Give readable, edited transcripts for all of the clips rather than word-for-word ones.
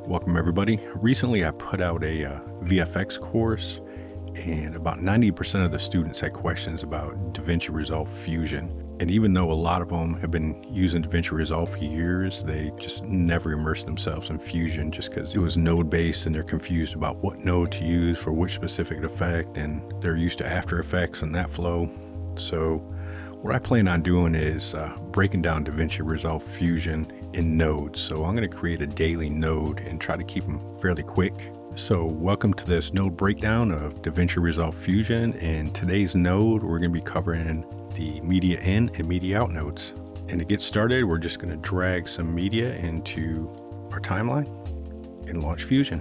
Welcome everybody. Recently I put out a VFX course, and about 90% of the students had questions about DaVinci Resolve Fusion. And even though a lot of them have been using DaVinci Resolve for years, they just never immersed themselves in Fusion just because it was node based and they're confused about what node to use for which specific effect, and they're used to After Effects and that flow. So what I plan on doing is breaking down DaVinci Resolve Fusion in nodes. So I'm going to create a daily node and try to keep them fairly quick. So welcome to this node breakdown of DaVinci Resolve Fusion. In today's node, we're going to be covering the MediaIn and MediaOut nodes. And to get started, we're just going to drag some media into our timeline and launch Fusion.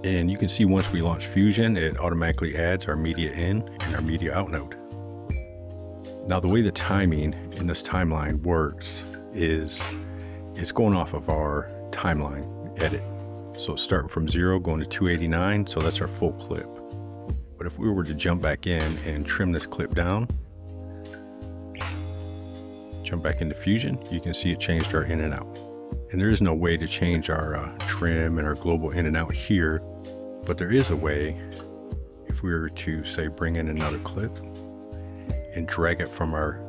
And you can see once we launch Fusion, it automatically adds our MediaIn and our MediaOut node. Now, the way the timing in this timeline works is it's going off of our timeline edit. So it's starting from 0 going to 289, so that's our full clip. But if we were to jump back in and trim this clip down, jump back into Fusion, you can see it changed our in and out. And there is no way to change our trim and our global in and out here, but there is a way if we were to say bring in another clip and drag it from our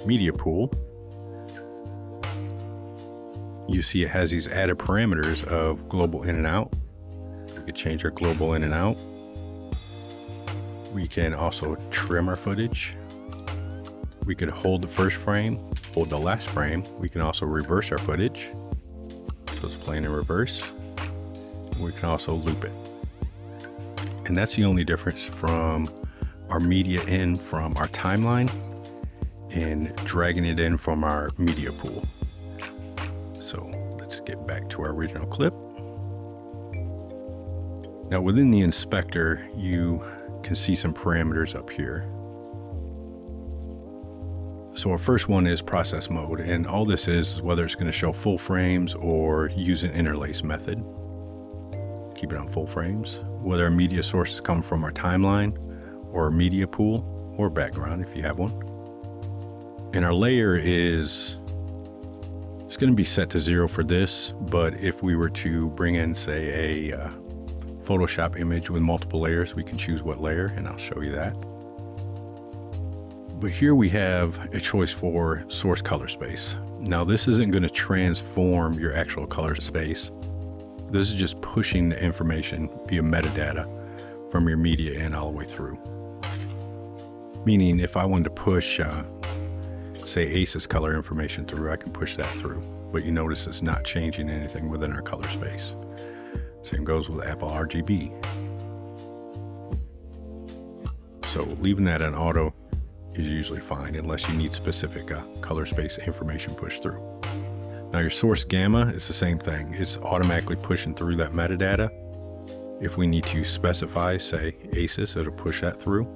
media pool. You see it has these added parameters of global in and out. We could change our global in and out. We can also trim our footage. We could hold the first frame, hold the last frame. We can also reverse our footage. So it's playing in reverse. We can also loop it. And that's the only difference from our media in from our timeline and dragging it in from our media pool. So let's get back to our original clip. Now within the inspector, you can see some parameters up here. So our first one is process mode, and all this is whether it's going to show full frames or use an interlace method. Keep it on full frames. Whether our media sources come from our timeline or media pool or background if you have one. And our layer it's going to be set to 0 for this, but if we were to bring in say a Photoshop image with multiple layers, we can choose what layer, and I'll show you that. But here we have a choice for source color space. Now this isn't going to transform your actual color space. This is just pushing the information via metadata from your media in all the way through. Meaning if I wanted to push, say ACES color information through, I can push that through. But you notice it's not changing anything within our color space. Same goes with Apple RGB. So leaving that on auto is usually fine unless you need specific color space information pushed through. Now your source gamma is the same thing. It's automatically pushing through that metadata. If we need to specify, say ACES, it'll push that through.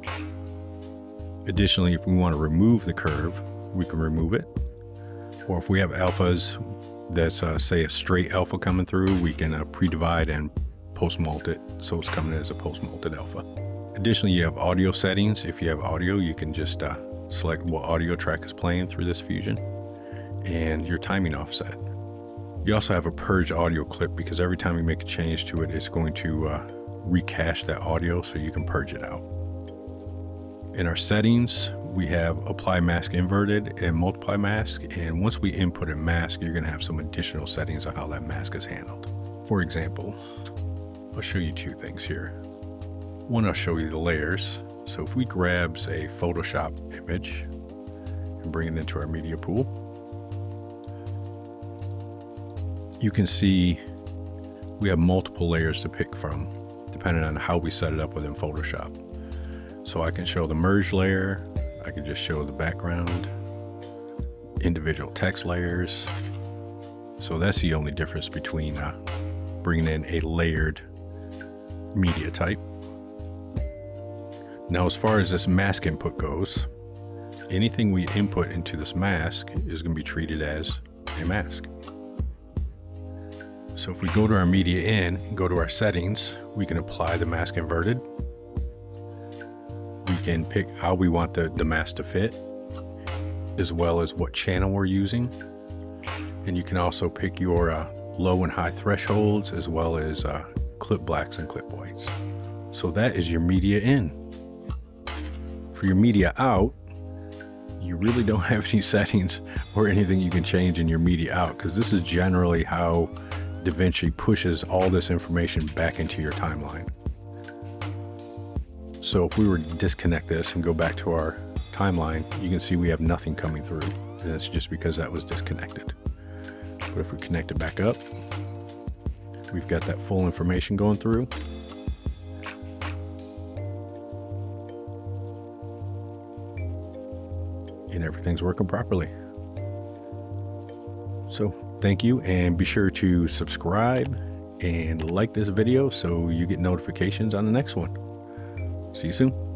Additionally, if we want to remove the curve, we can remove it. Or if we have alphas that's say a straight alpha coming through, we can pre-divide and post-mult it so it's coming as a post-malted alpha. Additionally, you have audio settings. If you have audio, you can just select what audio track is playing through this Fusion and your timing offset. You also have a purge audio clip because every time you make a change to it, it's going to recache that audio so you can purge it out. In our settings, we have apply mask inverted and multiply mask. And once we input a mask, you're going to have some additional settings on how that mask is handled. For example, I'll show you two things here. One, I'll show you the layers. So if we grab, say, Photoshop image and bring it into our media pool, you can see we have multiple layers to pick from depending on how we set it up within Photoshop. So I can show the merge layer, I can just show the background, individual text layers. So that's the only difference between bringing in a layered media type. Now as far as this mask input goes, anything we input into this mask is going to be treated as a mask. So if we go to our media in and go to our settings, we can apply the mask inverted. We can pick how we want the mask to fit, as well as what channel we're using. And you can also pick your low and high thresholds, as well as clip blacks and clip whites. So that is your media in. For your media out, you really don't have any settings or anything you can change in your media out, because this is generally how DaVinci pushes all this information back into your timeline. So if we were to disconnect this and go back to our timeline, you can see we have nothing coming through, and that's just because that was disconnected. But if we connect it back up, we've got that full information going through. And everything's working properly. So thank you, and be sure to subscribe and like this video so you get notifications on the next one. See you soon.